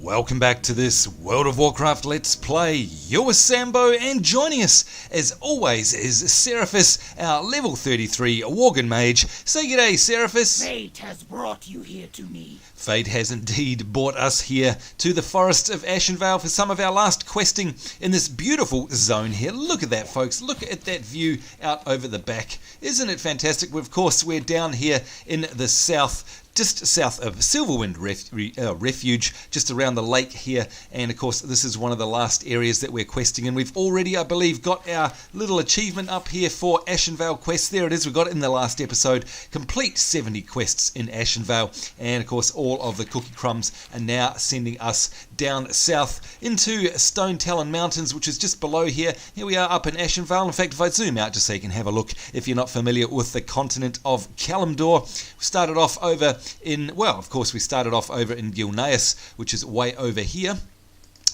Welcome back to this World of Warcraft Let's Play. You're with Sambo, and joining us, as always, is Seraphis, our level 33 Worgen Mage. Say g'day, Seraphis. Fate has brought you here to me. Fate has indeed brought us here to the Forest of Ashenvale for some of our last questing in this beautiful zone here. Look at that, folks. Look at that view out over the back. Isn't it fantastic? Of course, we're down here in the south, just south of Silverwind Refuge, just around the lake here, and of course this is one of the last areas that we're questing, and we've already, I believe, got our little achievement up here for Ashenvale quests. There it is, we got it in the last episode. Complete 70 quests in Ashenvale, and of course all of the cookie crumbs are now sending us down south into Stonetalon Mountains, which is just below here. Here we are up in Ashenvale. In fact, if I zoom out just so you can have a look, if you're not familiar with the continent of Kalimdor, we started off over in, well, of course we started off over in Gilneas, which is way over here.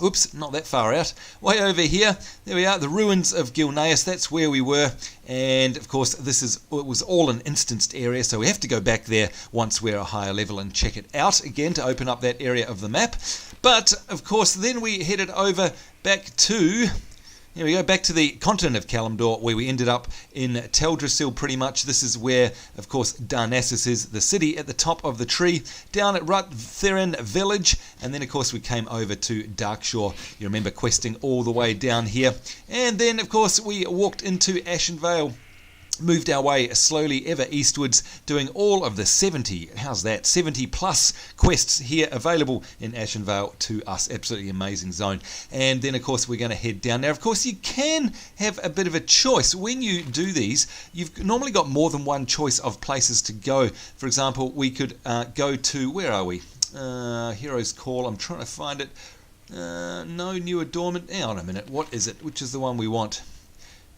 Oops, not that far out. Way over here. There we are, the ruins of Gilneas. That's where we were. And of course, it was all an instanced area, so we have to go back there once we're a higher level and check it out again to open up that area of the map. But of course, then we headed over back to, here we go, back to the continent of Kalimdor, where we ended up in Teldrassil pretty much. This is where, of course, Darnassus is, the city at the top of the tree, down at Ruttherin village, and then of course we came over to Darkshore. You remember questing all the way down here. And then of course we walked into Ashenvale, moved our way slowly ever eastwards, doing all of the 70 plus quests here available in Ashenvale to us. Absolutely amazing zone. And then of course we're going to head down. Now of course you can have a bit of a choice when you do these. You've normally got more than one choice of places to go. For example, we could go to, where are we? Hero's Call. I'm trying to find it. No, New Adornment. Hang on a minute, what is it? Which is the one we want?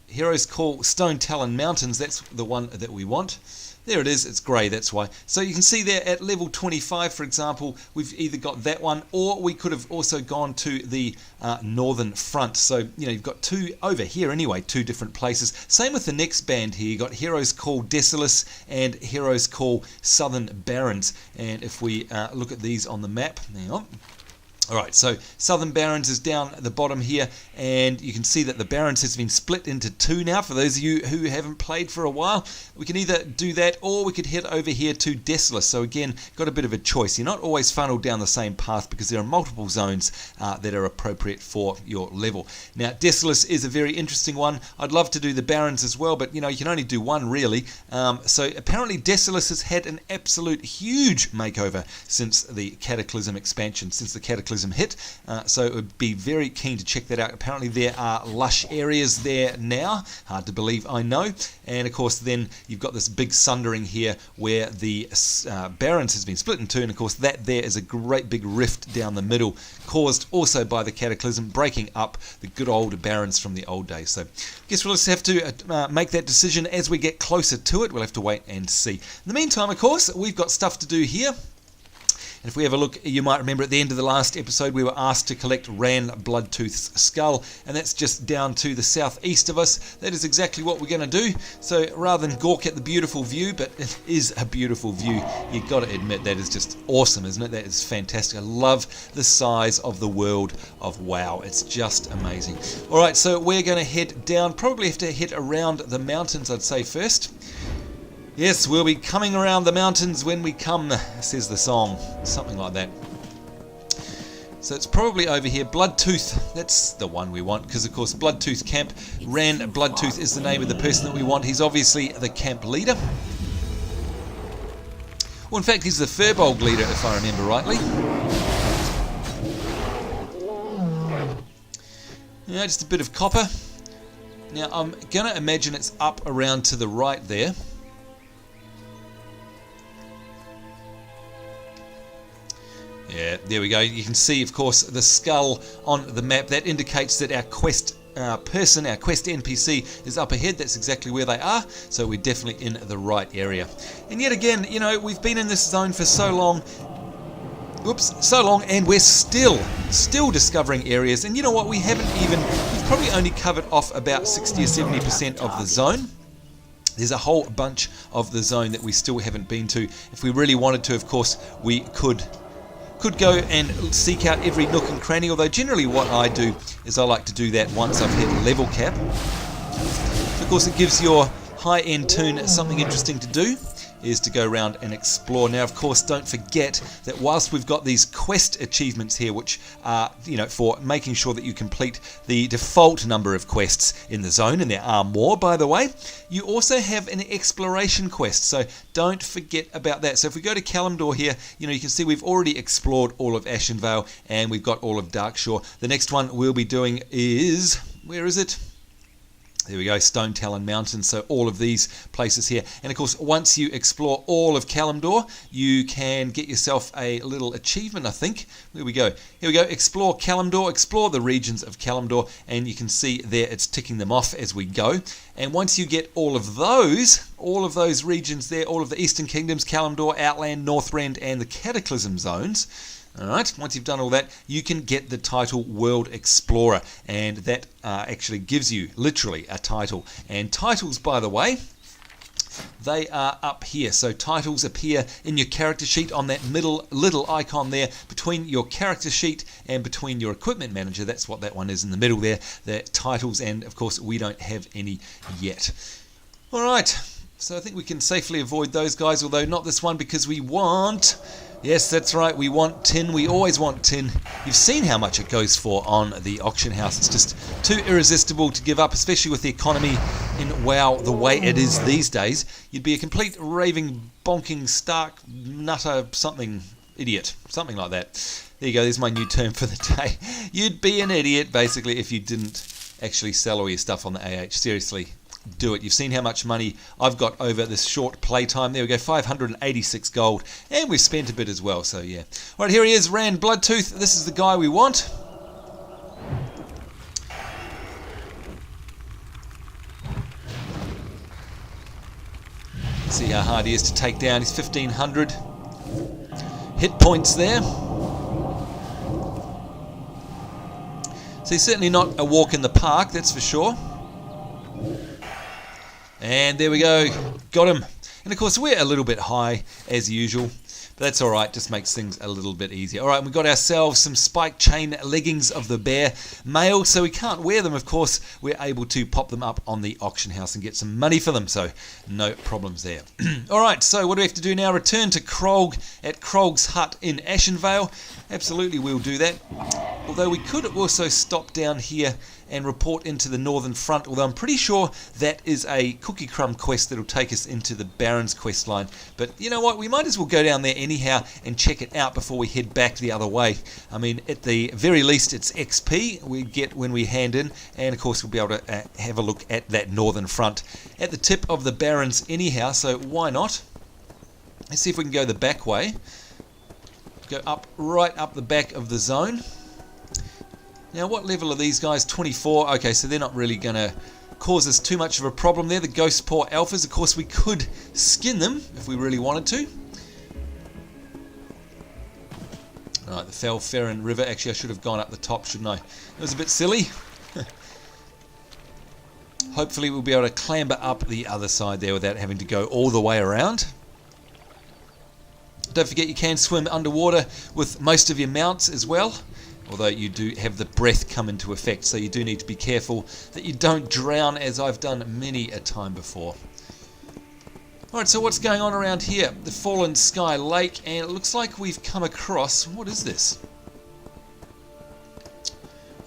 Heroes Call Stonetalon Mountains, that's the one that we want. There it is, it's grey, that's why. So you can see there at level 25, for example, we've either got that one, or we could have also gone to the northern front. So, you know, you've got two, over here anyway, two different places. Same with the next band here. You've got Heroes Call Desolace and Heroes Call Southern Barrens. And if we look at these on the map, hang on. Alright, so Southern Barrens is down at the bottom here, and you can see that the Barrens has been split into two now. For those of you who haven't played for a while, we can either do that, or we could head over here to Desolace. So again, got a bit of a choice. You're not always funneled down the same path because there are multiple zones that are appropriate for your level. Now, Desolace is a very interesting one. I'd love to do the Barrens as well, but you know, you can only do one really. So apparently Desolace has had an absolute huge makeover since the Cataclysm expansion, since the Cataclysm hit, so it would be very keen to check that out. Apparently there are lush areas there now, hard to believe, I know. And of course then you've got this big sundering here where the Barrens has been split in two, and of course that there is a great big rift down the middle, caused also by the Cataclysm, breaking up the good old Barrens from the old days. So I guess we'll just have to make that decision as we get closer to it. We'll have to wait and see. In the meantime, of course, we've got stuff to do here. And if we have a look, you might remember at the end of the last episode we were asked to collect Ran Bloodtooth's skull, and that's just down to the southeast of us. That is exactly what we're going to do. So rather than gawk at the beautiful view, but it is a beautiful view, you've got to admit that is just awesome, isn't it? That is fantastic. I love the size of the world of WoW. It's just amazing. Alright, so we're going to head down, probably have to head around the mountains, I'd say, first. Yes, we'll be coming around the mountains when we come, says the song. Something like that. So it's probably over here. Bloodtooth, that's the one we want, because of course Bloodtooth Camp, Ran Bloodtooth is the name of the person that we want. He's obviously the camp leader. Well, in fact, he's the Furbolg leader, if I remember rightly. Yeah, just a bit of copper. Now, I'm going to imagine it's up around to the right there. Yeah, there we go. You can see, of course, the skull on the map. That indicates that our quest person, our quest NPC, is up ahead. That's exactly where they are. So we're definitely in the right area. And yet again, you know, we've been in this zone for so long. And we're still discovering areas. And you know what? We've probably only covered off about 60 or 70% of the zone. There's a whole bunch of the zone that we still haven't been to. If we really wanted to, of course, we could Could go and seek out every nook and cranny, although generally what I do is I like to do that once I've hit level cap. Of course, it gives your high-end toon something interesting to do, is to go around and explore. Now, of course, don't forget that whilst we've got these quest achievements here, which are, for making sure that you complete the default number of quests in the zone, and there are more, by the way, you also have an exploration quest, so don't forget about that. So if we go to Kalimdor here, you can see we've already explored all of Ashenvale, and we've got all of Darkshore. The next one we'll be doing is, where is it? There we go, Stonetalon Mountains, so all of these places here. And of course, once you explore all of Kalimdor, you can get yourself a little achievement, I think. Where we go? Here we go, explore Kalimdor, explore the regions of Kalimdor, and you can see there it's ticking them off as we go. And once you get all of those regions there, all of the Eastern Kingdoms, Kalimdor, Outland, Northrend, and the Cataclysm zones, alright, once you've done all that, you can get the title World Explorer, and that actually gives you literally a title. And titles, by the way, they are up here. So titles appear in your character sheet on that middle little icon there between your character sheet and between your equipment manager. That's what that one is in the middle there, the titles, and of course we don't have any yet. Alright, so I think we can safely avoid those guys, although not this one, because we want... Yes, that's right, we want tin. We always want tin. You've seen how much it goes for on the auction house. It's just too irresistible to give up, especially with the economy in WoW the way it is these days. You'd be a complete raving, bonking, stark, nutter, something, idiot. Something like that. There you go, there's my new term for the day. You'd be an idiot, basically, if you didn't actually sell all your stuff on the AH. Seriously. Do it. You've seen how much money I've got over this short playtime. There we go, 586 gold, and we've spent a bit as well, so yeah. Alright, here he is, Ran Bloodtooth. This is the guy we want. See how hard he is to take down. He's 1500 hit points there. So he's certainly not a walk in the park, that's for sure. And there we go, got him. And of course we're a little bit high as usual, but that's alright, just makes things a little bit easier. Alright, we've got ourselves some spike chain leggings of the bear male, so we can't wear them, of course. We're able to pop them up on the auction house and get some money for them, so no problems there. Alright, so what do we have to do now? Return to Krog at Krog's hut in Ashenvale. Absolutely, we'll do that. Although we could also stop down here and report into the Northern Front, although I'm pretty sure that is a cookie crumb quest that'll take us into the Baron's quest line. But you know what, we might as well go down there anyhow and check it out before we head back the other way. I mean, at the very least it's XP we get when we hand in, and of course we'll be able to have a look at that Northern Front at the tip of the Barrens anyhow, so why not? Let's see if we can go the back way. Go up, right up the back of the zone. Now, what level are these guys? 24. Okay, so they're not really going to cause us too much of a problem there. The Ghost Paw Alphas, of course, we could skin them if we really wanted to. Alright, the Felferin River. Actually, I should have gone up the top, shouldn't I? It was a bit silly. Hopefully, we'll be able to clamber up the other side there without having to go all the way around. Don't forget you can swim underwater with most of your mounts as well, although you do have the breath come into effect, so you do need to be careful that you don't drown, as I've done many a time before. Alright, so what's going on around here? The Fallen Sky Lake, and it looks like we've come across... What is this?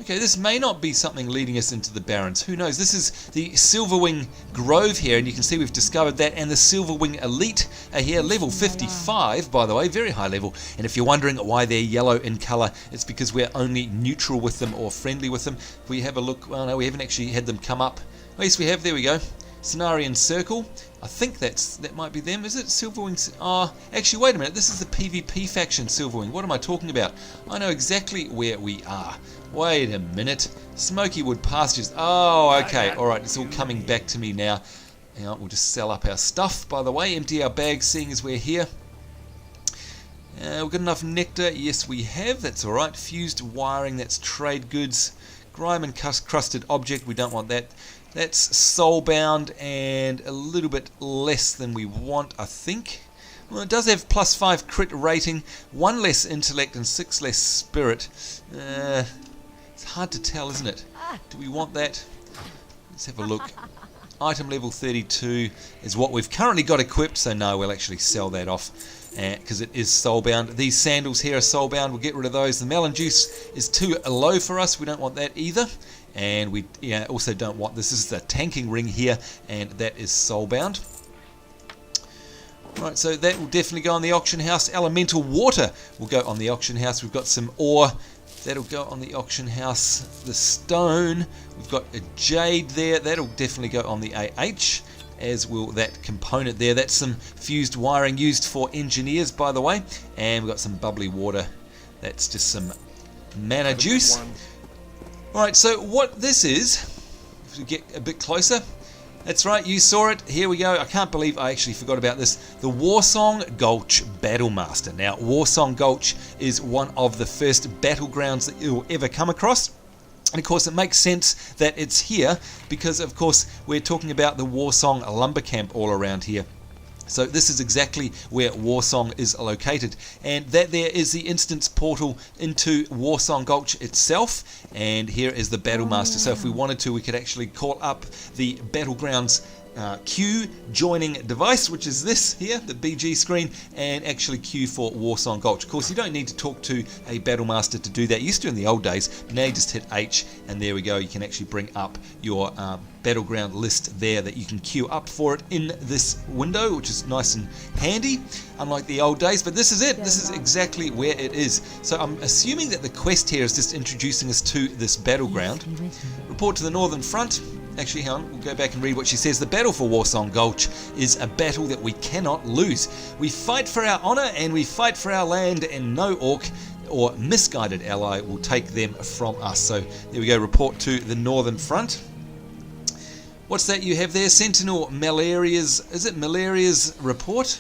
Okay, this may not be something leading us into the Barrens. Who knows? This is the Silverwing Grove here, and you can see we've discovered that, and the Silverwing Elite are here, level 55, by the way, very high level. And if you're wondering why they're yellow in colour, it's because we're only neutral with them or friendly with them. If we have a look, well, no, we haven't actually had them come up. Oh, yes, we have, there we go. Cenarian Circle. I think that might be them. Is it Silverwing? Oh, actually, wait a minute. This is the PvP faction Silverwing. What am I talking about? I know exactly where we are. Wait a minute. Smokywood Pastures. Oh, okay. Alright, it's all coming back to me now. Hang on, we'll just sell up our stuff, by the way. Empty our bags, seeing as we're here. We've got enough nectar. Yes, we have. That's alright. Fused wiring. That's trade goods. Grime and crusted object. We don't want that. That's soulbound and a little bit less than we want, I think. Well, it does have +5 crit rating, 1 less intellect and 6 less spirit. It's hard to tell, isn't it? Do we want that? Let's have a look. Item level 32 is what we've currently got equipped, so no, we'll actually sell that off because it is soulbound. These sandals here are soulbound, we'll get rid of those. The melon juice is too low for us, we don't want that either. And we also don't want this. This is the tanking ring here, and that is soulbound. Right, so that will definitely go on the auction house. Elemental water will go on the auction house. We've got some ore. That'll go on the auction house. The stone, we've got a jade there. That'll definitely go on the AH, as will that component there. That's some fused wiring used for engineers, by the way. And we've got some bubbly water. That's just some mana juice. Alright, so what this is, if we get a bit closer, that's right, you saw it. Here we go. I can't believe I actually forgot about this. The Warsong Gulch Battlemaster. Now, Warsong Gulch is one of the first battlegrounds that you'll ever come across. And of course, it makes sense that it's here because, of course, we're talking about the Warsong lumber camp all around here. So this is exactly where Warsong is located, and that there is the instance portal into Warsong Gulch itself, and here is the Battlemaster. So if we wanted to, we could actually call up the Battlegrounds queue joining device, which is this here, the BG screen, and actually queue for Warsong Gulch. Of course, you don't need to talk to a Battlemaster to do that. You used to in the old days, but now you just hit H, and there we go. You can actually bring up your battleground list there that you can queue up for it in this window, which is nice and handy, unlike the old days. But this is it. This is exactly where it is. So I'm assuming that the quest here is just introducing us to this battleground. Report to the northern front. Actually, hang on, we'll go back and read what she says. The battle for Warsong Gulch is a battle that we cannot lose. We fight for our honor and we fight for our land, and no orc or misguided ally will take them from us. So there we go, report to the northern front. What's that you have there? Sentinel Malaria's, is it Malaria's report?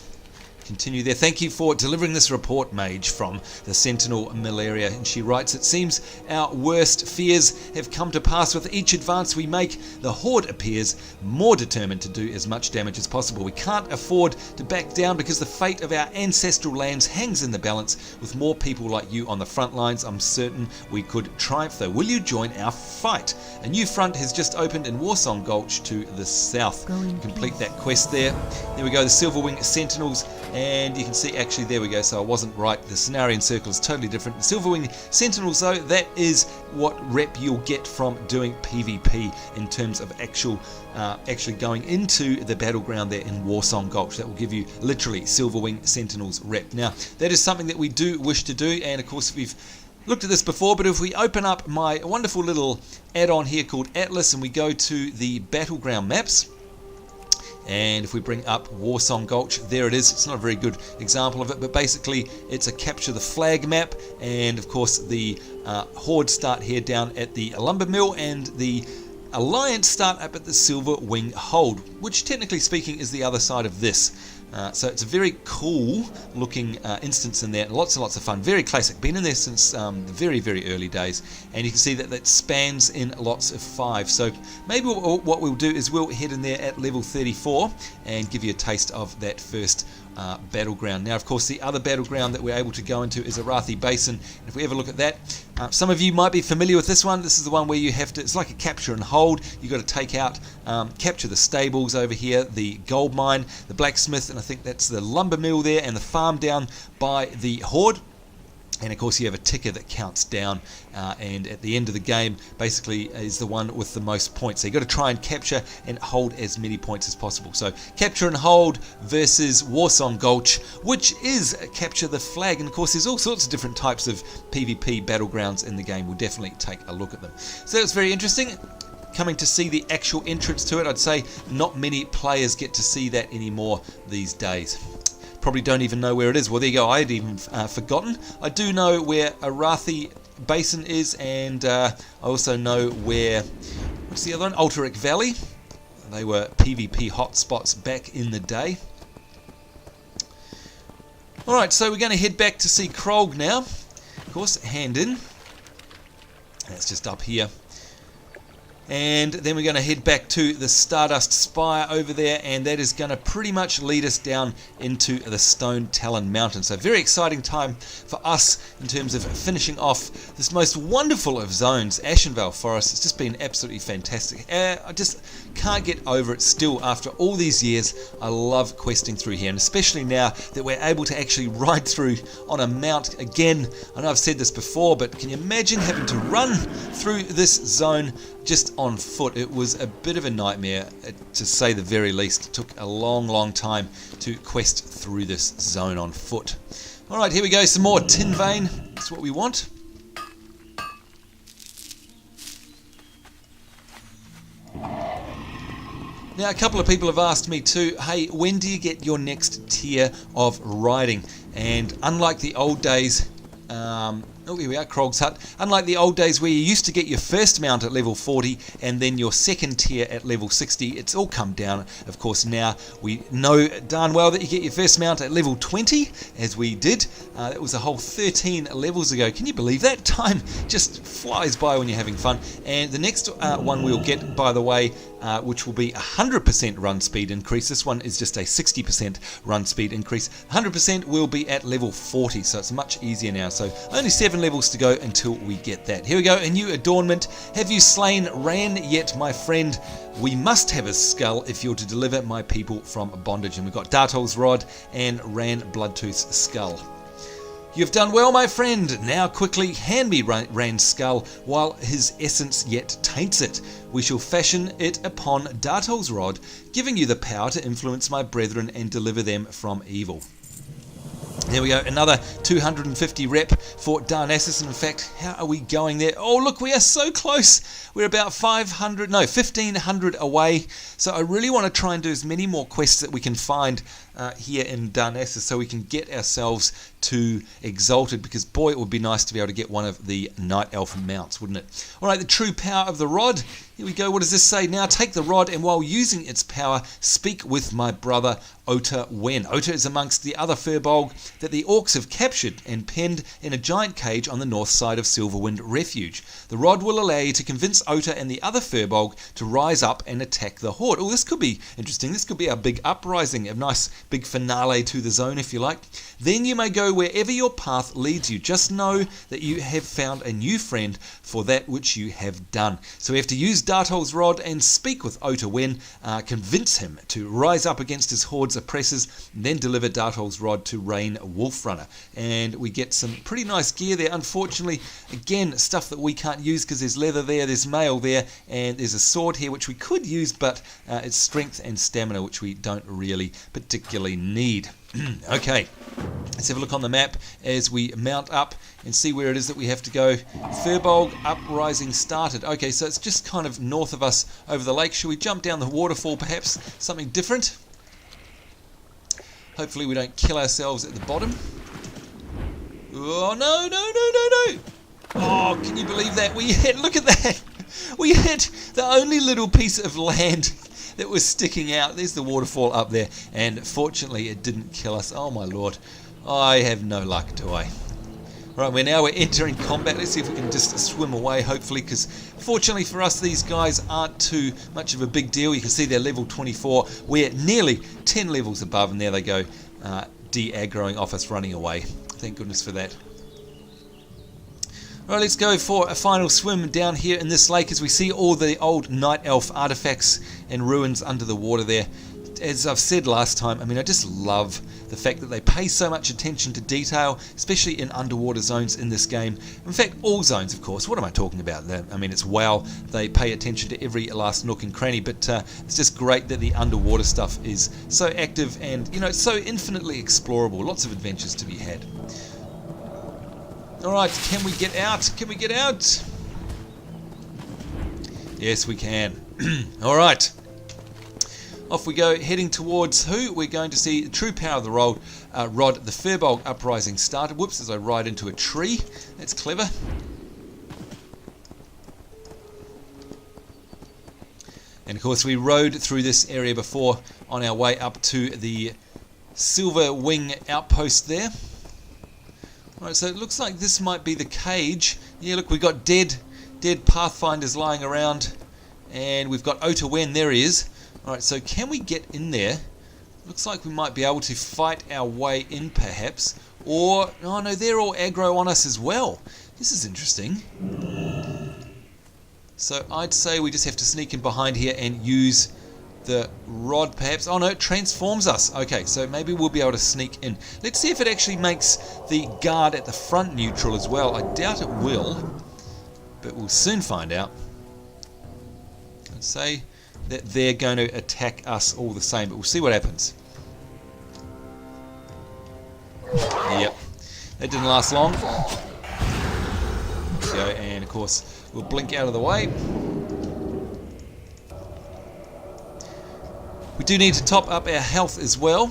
Continue there. Thank you for delivering this report, Mage, from the Sentinel Malaria. And she writes, it seems our worst fears have come to pass. With each advance we make, the Horde appears more determined to do as much damage as possible. We can't afford to back down because the fate of our ancestral lands hangs in the balance. With more people like you on the front lines, I'm certain we could triumph, though. Will you join our fight? A new front has just opened in Warsong Gulch to the south. Complete that quest there. There we go, the Silverwing Sentinels. And you can see, actually, there we go, so I wasn't right. The Cenarian Circle is totally different. The Silverwing Sentinels, though, that is what rep you'll get from doing PvP in terms of actually going into the battleground there in Warsong Gulch. That will give you literally Silverwing Sentinels rep. Now, that is something that we do wish to do, and of course, we've looked at this before, but if we open up my wonderful little add-on here called Atlas and we go to the battleground maps, and if we bring up Warsong Gulch, there it is. It's not a very good example of it, but basically it's a capture the flag map, and of course the Horde start here down at the lumber mill, and the Alliance start up at the Silverwing Hold, which technically speaking is the other side of this. So it's a very cool looking instance in there, lots and lots of fun, very classic, been in there since the very, very early days, and you can see that that spans in lots of 5. So maybe what we'll do is we'll head in there at level 34 and give you a taste of that first battleground. Now, of course, the other battleground that we're able to go into is Arathi Basin. And if we ever look at that, some of you might be familiar with this one. This is the one where you have to, it's like a capture and hold. You've got to take out, capture the stables over here, the gold mine, the blacksmith, and I think that's the lumber mill there, and the farm down by the Horde. And of course you have a ticker that counts down, and at the end of the game basically is the one with the most points. So you've got to try and capture and hold as many points as possible. So capture and hold versus Warsong Gulch, which is capture the flag. And of course there's all sorts of different types of PvP battlegrounds in the game. We'll definitely take a look at them. So that's very interesting. Coming to see the actual entrance to it, I'd say not many players get to see that anymore these days. Probably don't even know where it is. Well, there you go. I had even forgotten. I do know where Arathi Basin is, and I also know where, what's the other one? Alterac Valley. They were PvP hotspots back in the day. Alright, so we're going to head back to see Krog now. Of course, hand in. That's just up here. And then we're going to head back to the Stardust Spire over there, and that is going to pretty much lead us down into the Stonetalon Mountains. So very exciting time for us in terms of finishing off this most wonderful of zones, Ashenvale Forest. It's just been absolutely fantastic. I just can't get over it still after all these years. I love questing through here, and especially now that we're able to actually ride through on a mount again. I know I've said this before, but can you imagine having to run through this zone just on foot? It was a bit of a nightmare, to say the very least. It took a long time to quest through this zone on foot. Alright, here we go, some more tin vein. That's what we want. Now, a couple of people have asked me too, hey, when do you get your next tier of riding? And unlike the old days, oh, here we are, Krog's Hut. Unlike the old days where you used to get your first mount at level 40 and then your second tier at level 60, it's all come down. Of course, now we know darn well that you get your first mount at level 20, as we did. That was a whole 13 levels ago. Can you believe that? Time just flies by when you're having fun. And the next one we'll get, by the way, which will be 100% run speed increase. This one is just a 60% run speed increase. 100% will be at level 40, so it's much easier now. So only 7 levels to go until we get that. Here we go, a new adornment. Have you slain Ran yet, my friend? We must have his skull if you're to deliver my people from bondage. And we've got Dartol's Rod and Ran Bloodtooth's skull. You've done well, my friend. Now quickly hand me Ran's skull while his essence yet taints it. We shall fashion it upon Dartol's Rod, giving you the power to influence my brethren and deliver them from evil. There we go, another 250 rep for Darnassus. In fact, how are we going there? Oh, look, we are so close. We're about 1,500 away. So I really want to try and do as many more quests that we can find here in Darnassus so we can get ourselves to Exalted, because boy, it would be nice to be able to get one of the Night Elf mounts, wouldn't it? Alright, the true power of the rod. Here we go. What does this say? Now take the rod, and while using its power, speak with my brother Ota Wen. Ota is amongst the other Furbolg that the orcs have captured and penned in a giant cage on the north side of Silverwind Refuge. The rod will allow you to convince Ota and the other Furbolg to rise up and attack the horde. Oh, this could be interesting. This could be our big uprising, a nice big finale to the zone, if you like. Then you may go wherever your path leads you. Just know that you have found a new friend for that which you have done. So we have to use Dartol's Rod and speak with Ota Wen, convince him to rise up against his horde's oppressors, and then deliver Dartol's Rod to Rain Wolfrunner. And we get some pretty nice gear there. Unfortunately, again, stuff that we can't use because there's leather there, there's mail there, and there's a sword here which we could use, but it's strength and stamina, which we don't really particularly need. Okay, let's have a look on the map as we mount up and see where it is that we have to go. Furbolg uprising started. Okay, so it's just kind of north of us over the lake. Should we jump down the waterfall, perhaps? Something different? Hopefully we don't kill ourselves at the bottom. Oh, no. Oh, can you believe that? We hit, look at that. We hit the only little piece of land that was sticking out. There's the waterfall up there, and fortunately it didn't kill us. Oh my lord, I have no luck, do I? Right, we're entering combat. Let's see if we can just swim away, hopefully, because fortunately for us, these guys aren't too much of a big deal. You can see they're level 24. We're nearly 10 levels above, and there they go, de-aggroing off us, running away. Thank goodness for that. Alright, let's go for a final swim down here in this lake as we see all the old Night Elf artifacts and ruins under the water there. As I've said last time, I mean, I just love the fact that they pay so much attention to detail, especially in underwater zones in this game. In fact, all zones, of course. What am I talking about? I mean, it's WoW. They pay attention to every last nook and cranny, but it's just great that the underwater stuff is so active and, you know, so infinitely explorable. Lots of adventures to be had. Alright, can we get out? Can we get out? Yes, we can. Alright. Off we go, heading towards who? We're going to see the true power of the rod. The Furbolg uprising started. Whoops, as I ride into a tree. That's clever. And of course we rode through this area before on our way up to the Silverwing outpost there. Alright, so it looks like this might be the cage. Yeah, look, we got dead Pathfinders lying around. And we've got Ota Wen, there he is. Alright, so can we get in there? Looks like we might be able to fight our way in perhaps. Or, oh no, they're all aggro on us as well. This is interesting. So I'd say we just have to sneak in behind here and use the rod perhaps. Oh no, it transforms us. Okay, so maybe we'll be able to sneak in. Let's see if it actually makes the guard at the front neutral as well. I doubt it will, but we'll soon find out. Let's say that they're going to attack us all the same, but we'll see what happens. Yep, that didn't last long. So, and of course we'll blink out of the way. We do need to top up our health as well.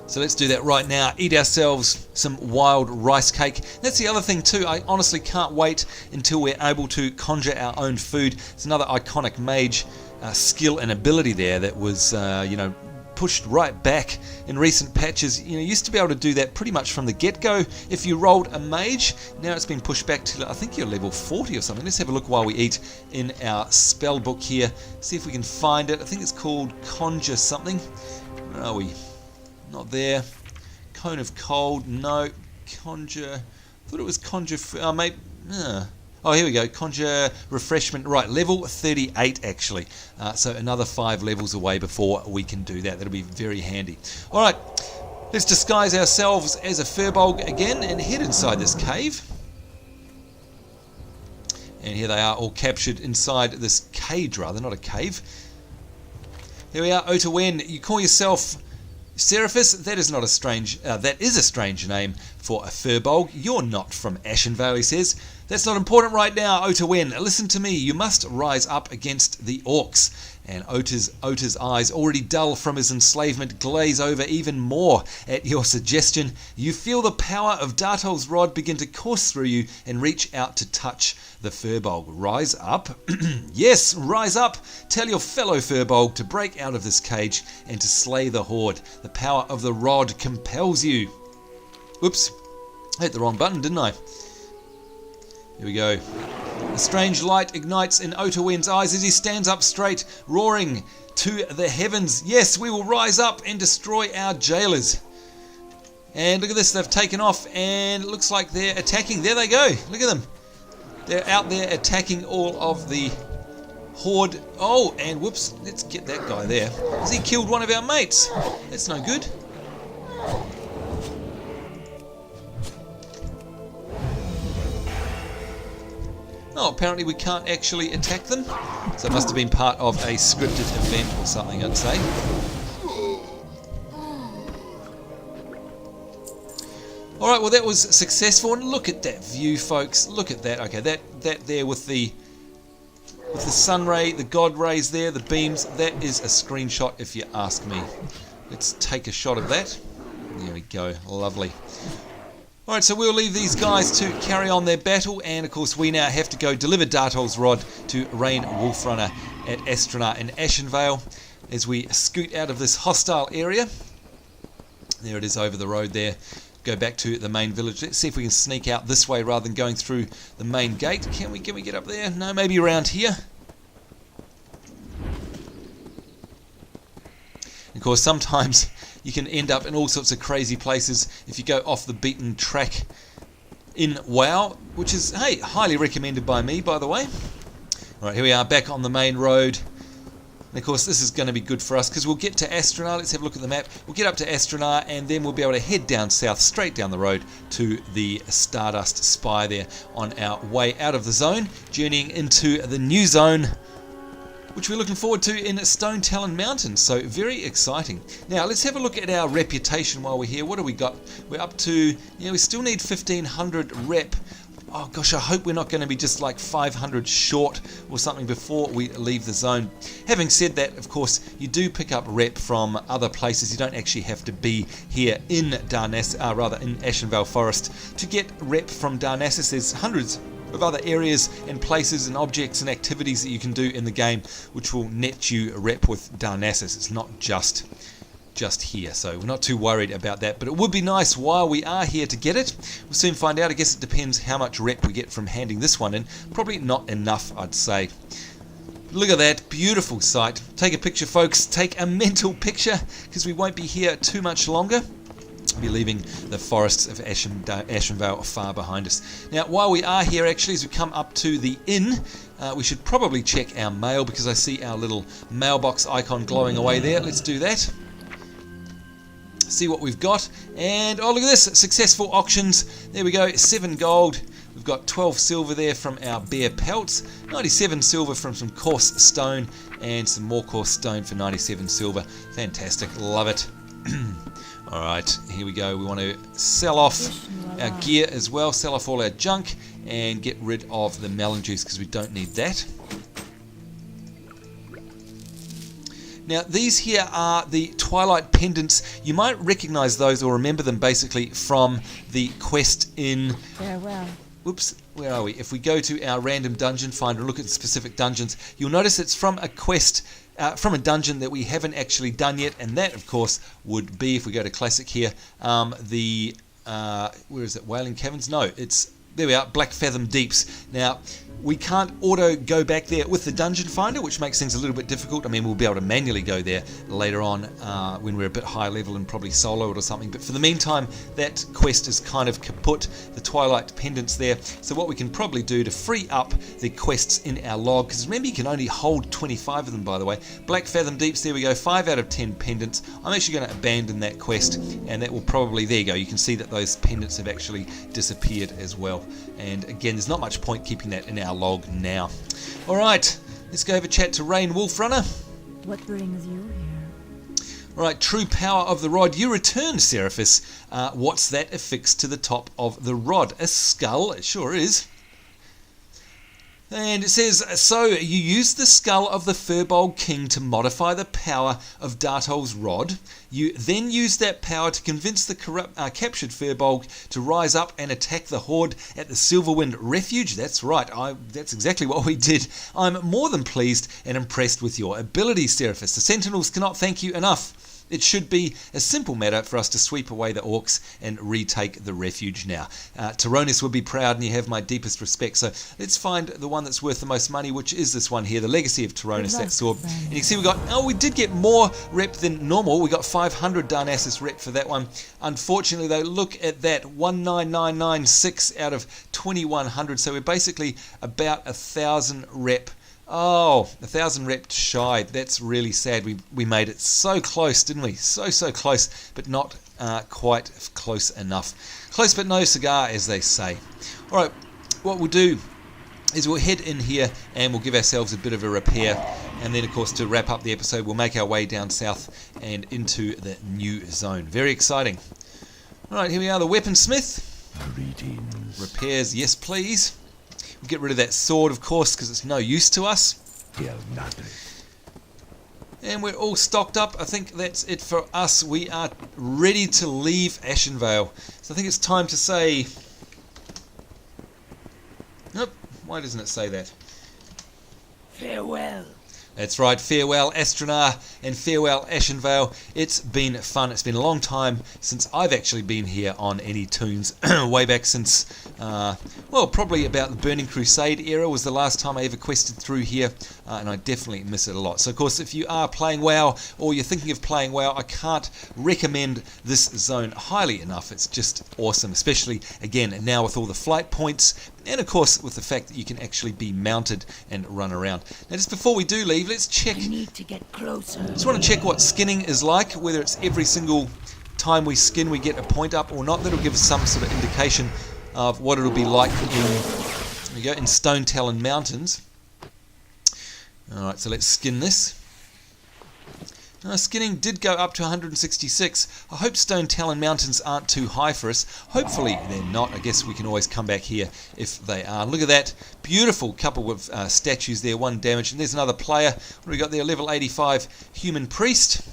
So let's do that right now. Eat ourselves some wild rice cake. That's the other thing too. I honestly can't wait until we're able to conjure our own food. It's another iconic mage skill and ability there that was, pushed right back in recent patches. You used to be able to do that pretty much from the get-go if you rolled a mage. Now it's been pushed back to, I think you're level 40 or something. Let's have a look while we eat in our spell book here. See if we can find it. I think it's called Conjure something. Where are we? Not there. Cone of Cold. No. Conjure. I thought it was Conjure. Oh, here we go. Conjure Refreshment. Right, level 38 actually. So another 5 levels away before we can do that. That'll be very handy. Alright, let's disguise ourselves as a Furbolg again and head inside this cave. And here they are, all captured inside this cage, rather, not a cave. Here we are, Ota Wen. You call yourself Seraphis? That is not a strange. That is a strange name for a Furbolg. You're not from Ashenvale, he says. That's not important right now, Ota Wen. Listen to me. You must rise up against the orcs. And Ota's eyes, already dull from his enslavement, glaze over even more at your suggestion. You feel the power of Dartol's rod begin to course through you and reach out to touch the Furbolg. Rise up? Yes, rise up. Tell your fellow Furbolg to break out of this cage and to slay the horde. The power of the rod compels you. Oops, I hit the wrong button, didn't I? Here we go. A strange light ignites in Ota Wen's eyes as he stands up straight, roaring to the heavens. Yes, we will rise up and destroy our jailers. And look at this, they've taken off and it looks like they're attacking. There they go, look at them. They're out there attacking all of the horde. Oh, and whoops, let's get that guy there. Has he killed one of our mates? That's no good. Oh, apparently we can't actually attack them. So it must have been part of a scripted event or something, I'd say. Alright, well that was successful. And look at that view, folks. Look at that. Okay, that there with the sun ray, the god rays there, the beams, that is a screenshot if you ask me. Let's take a shot of that. There we go. Lovely. Alright, so we'll leave these guys to carry on their battle, and of course we now have to go deliver Dartol's rod to Ran Wolfrunner at Astranaar in Ashenvale as we scoot out of this hostile area. There it is over the road there. Go back to the main village. Let's see if we can sneak out this way rather than going through the main gate. Can we get up there? No, maybe around here. Of course, sometimes you can end up in all sorts of crazy places if you go off the beaten track in WoW, which is, hey, highly recommended by me, by the way. Alright, here we are back on the main road. And of course, this is going to be good for us because we'll get to Astranaar. Let's have a look at the map. We'll get up to Astranaar and then we'll be able to head down south, straight down the road to the Stardust Spire there on our way out of the zone, journeying into the new zone, which we're looking forward to in Stonetalon Mountains, so very exciting. Now let's have a look at our reputation while we're here. What do we got? We're up to, we still need 1500 rep. Oh gosh, I hope we're not going to be just like 500 short or something before we leave the zone. Having said that, of course, you do pick up rep from other places. You don't actually have to be here in in Ashenvale Forest to get rep from Darnassus. There's hundreds of other areas and places and objects and activities that you can do in the game which will net you rep with Darnassus. It's not just just here, so we're not too worried about that, but it would be nice while we are here to get it. We'll soon find out. I guess it depends how much rep we get from handing this one in. Probably not enough, I'd say. Look at that beautiful sight. Take a picture, folks. Take a mental picture, because we won't be here too much longer. We'll be leaving the forests of Ashenvale far behind us. Now, while we are here, actually, as we come up to the inn, we should probably check our mail, because I see our little mailbox icon glowing away there. Let's do that. See what we've got. And, oh, look at this. Successful auctions. There we go. 7 gold. We've got 12 silver there from our bear pelts. 97 silver from some coarse stone. And some more coarse stone for 97 silver. Fantastic. Love it. Alright, here we go. We want to sell off our gear as well. Sell off all our junk. And get rid of the melon juice, because we don't need that. Now, these here are the Twilight Pendants. You might recognize those or remember them basically from the quest in... Farewell. Oops, where are we? If we go to our random dungeon finder and look at specific dungeons, you'll notice it's from a quest, from a dungeon that we haven't actually done yet, and that, of course, would be, if we go to Classic here, where is it, Wailing Caverns? No, it's... There we are, Black Fathom Deeps. Now, we can't auto go back there with the dungeon finder, which makes things a little bit difficult. I mean, we'll be able to manually go there later on when we're a bit high level and probably solo it or something. But for the meantime, that quest is kind of kaput, the Twilight Pendants there. So what we can probably do to free up the quests in our log, because remember you can only hold 25 of them, by the way. Black Fathom Deeps, there we go, 5 out of 10 pendants. I'm actually going to abandon that quest, and that will probably, there you go, you can see that those pendants have actually disappeared as well. And again, there's not much point keeping that in our log now. Alright, let's go have a chat to Rain Wolfrunner. What brings you here? Alright, True Power of the Rod. You returned, Seraphis. What's that affixed to the top of the rod? A skull? It sure is. And it says, so you used the skull of the Furbolg King to modify the power of Dartol's rod. You then used that power to convince the captured Furbolg to rise up and attack the Horde at the Silverwind Refuge. That's right, that's exactly what we did. I'm more than pleased and impressed with your abilities, Seraphis. The Sentinels cannot thank you enough. It should be a simple matter for us to sweep away the orcs and retake the refuge now. Tyronis would be proud, and you have my deepest respect. So let's find the one that's worth the most money, which is this one here, the Legacy of Tyronis, that sword. And you can see we did get more rep than normal. We got 500 Darnassus rep for that one. Unfortunately, though, look at that, 19996 out of 2100. So we're basically about 1,000 rep. Oh, 1,000 rep shy. That's really sad. We made it so close, didn't we? So close, but not quite close enough. Close but no cigar, as they say. All right, what we'll do is we'll head in here and we'll give ourselves a bit of a repair. And then, of course, to wrap up the episode, we'll make our way down south and into the new zone. Very exciting. All right, here we are, the weaponsmith. Greetings. Repairs, yes, please. We'll get rid of that sword, of course, because it's no use to us. And we're all stocked up. I think that's it for us. We are ready to leave Ashenvale. So I think it's time to say... Nope, why doesn't it say that? Farewell. That's right, farewell Astranaar and farewell Ashenvale. It's been fun. It's been a long time since I've actually been here on any tunes. Way back since, well, probably about the Burning Crusade era was the last time I ever quested through here, and I definitely miss it a lot. So, of course, if you are playing WoW or you're thinking of playing WoW, I can't recommend this zone highly enough. It's just awesome, especially, again, now with all the flight points, and of course with the fact that you can actually be mounted and run around. Now, just before we do leave, let's check. I need to get closer. Just want to check what skinning is like, whether it's every single time we skin we get a point up or not. That'll give us some sort of indication of what it'll be like in Stonetalon Mountains. Alright, so let's skin this. Skinning did go up to 166. I hope Stonetalon Mountains aren't too high for us. Hopefully they're not. I guess we can always come back here if they are. Look at that. Beautiful couple of statues there. 1 damage. And there's another player. What do we got there? Level 85 Human Priest.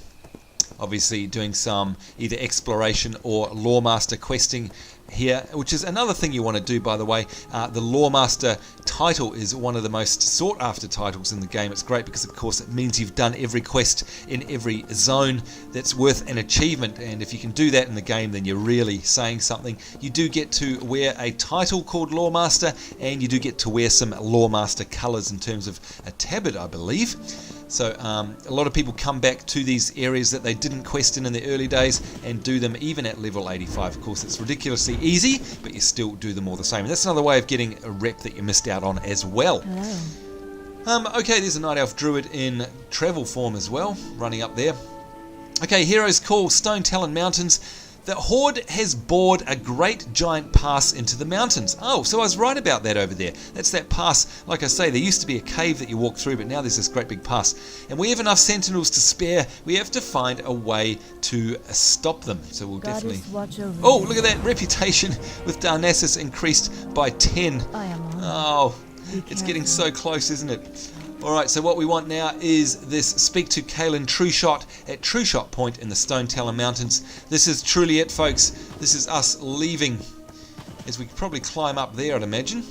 obviously doing some either exploration or Loremaster questing here, which is another thing you want to do, by the way. The Loremaster title is one of the most sought after titles in the game. It's great because, of course, it means you've done every quest in every zone that's worth an achievement, and if you can do that in the game, then you're really saying something. You do get to wear a title called Loremaster, and you do get to wear some Loremaster colours in terms of a tabard, I believe. So a lot of people come back to these areas that they didn't quest in the early days and do them even at level 85. Of course, it's ridiculously easy, but you still do them all the same. And that's another way of getting a rep that you missed out on as well. Okay, there's a Night Elf Druid in travel form as well, running up there. Okay, Heroes Call, Stonetalon Mountains. The Horde has bored a great giant pass into the mountains. Oh, so I was right about that over there. That's that pass. Like I say, there used to be a cave that you walk through, but now there's this great big pass. And we have enough sentinels to spare. We have to find a way to stop them. So we'll definitely... Oh, look at that. Reputation with Darnassus increased by 10. Oh, it's getting so close, isn't it? Alright, so what we want now is this Speak to Kaelin True Shot at True Shot Point in the Stonetalon Mountains. This is truly it, folks. This is us leaving, as we could probably climb up there, I'd imagine.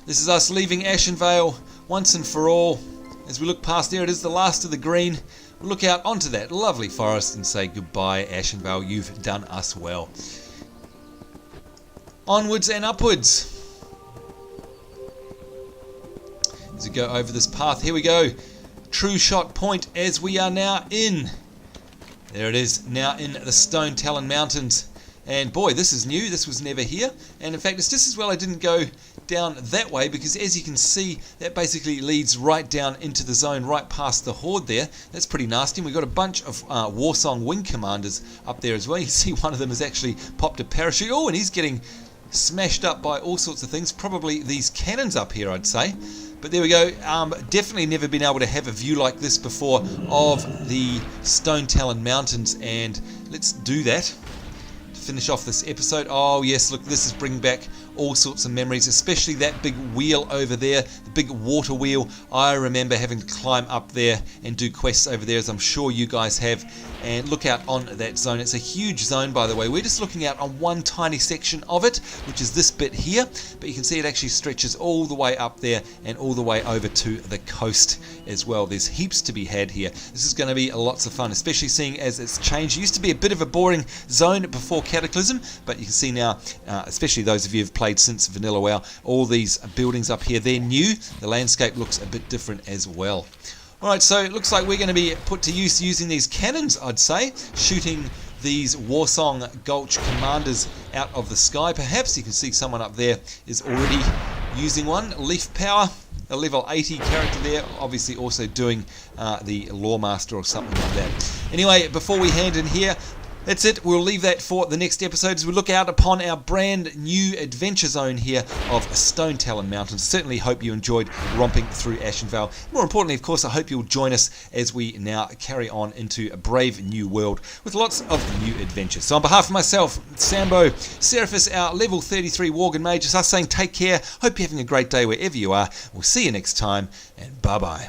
This is us leaving Ashenvale once and for all. As we look past there, it is the last of the green. We'll look out onto that lovely forest and say goodbye, Ashenvale. You've done us well. Onwards and upwards. As we go over this path, here we go. True Shot Point as we are now in. There it is, now in the Stonetalon Mountains. And boy, this is new, this was never here. And in fact, it's just as well I didn't go down that way, because as you can see, that basically leads right down into the zone, right past the Horde there. That's pretty nasty. We've got a bunch of Warsong Wing Commanders up there as well. You can see one of them has actually popped a parachute. Oh, and he's getting smashed up by all sorts of things. Probably these cannons up here, I'd say. But there we go. Definitely never been able to have a view like this before of the Stonetalon Mountains, and let's do that to finish off this episode. Oh yes, look, this is bringing back all sorts of memories, especially that big wheel over there, the big water wheel. I remember having to climb up there and do quests over there, as I'm sure you guys have. And look out on that zone. It's a huge zone, by the way. We're just looking out on one tiny section of it, which is this bit here, but you can see it actually stretches all the way up there and all the way over to the coast as well. There's heaps to be had here. This is going to be lots of fun, especially seeing as it's changed. It used to be a bit of a boring zone before Cataclysm, but you can see now, especially those of you who've played since Vanilla WoW, all these buildings up here, they're new. The landscape looks a bit different as well. Alright, so it looks like we're going to be put to use using these cannons, I'd say, shooting these Warsong Gulch commanders out of the sky. Perhaps you can see someone up there is already using one. Leaf Power, a level 80 character there, obviously also doing the Loremaster or something like that. Anyway, before we hand in here, that's it. We'll leave that for the next episode as we look out upon our brand new adventure zone here of Stonetalon Mountains. Certainly hope you enjoyed romping through Ashenvale. More importantly, of course, I hope you'll join us as we now carry on into a brave new world with lots of new adventures. So on behalf of myself, Sambo, Seraphis, our level 33 Worgen Mage, us saying take care. Hope you're having a great day wherever you are. We'll see you next time, and bye-bye.